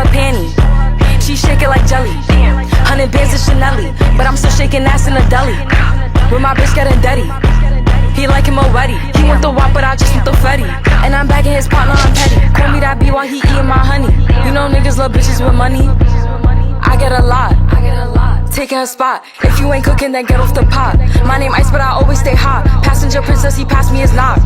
her panty. She shake it like jelly. 100 bands of Chanel, but I'm still shaking ass in the deli. With my bitch getting dirty. He like him already. He want the wop, but I just want the fetty. And I'm bagging his partner, I'm petty. Call me that B while he eating my honey. You know niggas love bitches with money. I get a lot. Taking her spot. If you ain't cooking, then get off the pot. My name Ice, but I always stay hot. Passenger princess, he passed me his knock.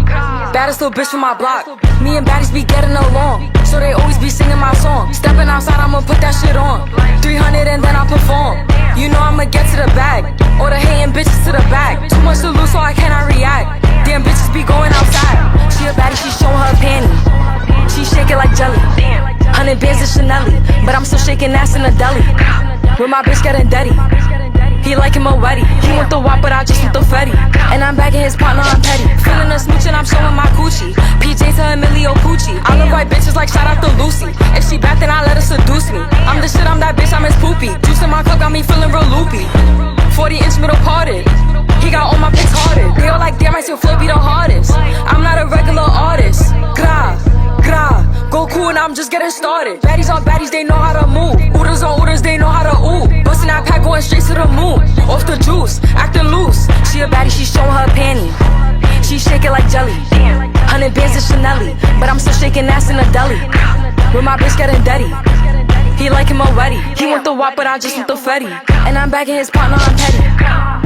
Baddest little bitch from my block. Me and baddies be getting along, so they always be singing my song. Stepping outside, I'ma put that shit on. 300 and then I perform. You know I'ma get to the bag. Or the hating bitches to the back. Too much to lose, so I cannot react. Damn bitches be going outside. She a baddie, she showing her panty. She shake it like jelly. 100 bands of Chanel, but I'm still shaking ass in the deli. With my bitch getting dirty. He like him already. He want the wop, but I just want the fetty. And I'm bagging his partner, I'm petty. Feeling a smooch and I'm showing my coochie. PJ to Emilio Pucci. I love white bitches like shout out to Lucy. If she bad, then I let her seduce me. I'm the shit, I'm that bitch, I'm his poopy. Juice in my cup got me feeling real loopy. 40-inch middle parted. He got all my pics hearted. They all like, damn, I still flip be the hardest. I'm not a regular artist. Gra, go cool and I'm just getting started. Baddies on baddies, they know how to move. Ooders on ooders, they know how to ooh. Bustin' that pack, going straight to the moon. Off the juice, acting loose. She a baddie, she showing her panty. She shake it like jelly. 100 bands of Chanel, but I'm still shaking ass in the deli. With my bitch getting dirty. He like him already. He want the wop, but I just want the fetty. And I'm bagging his partner, I'm petty.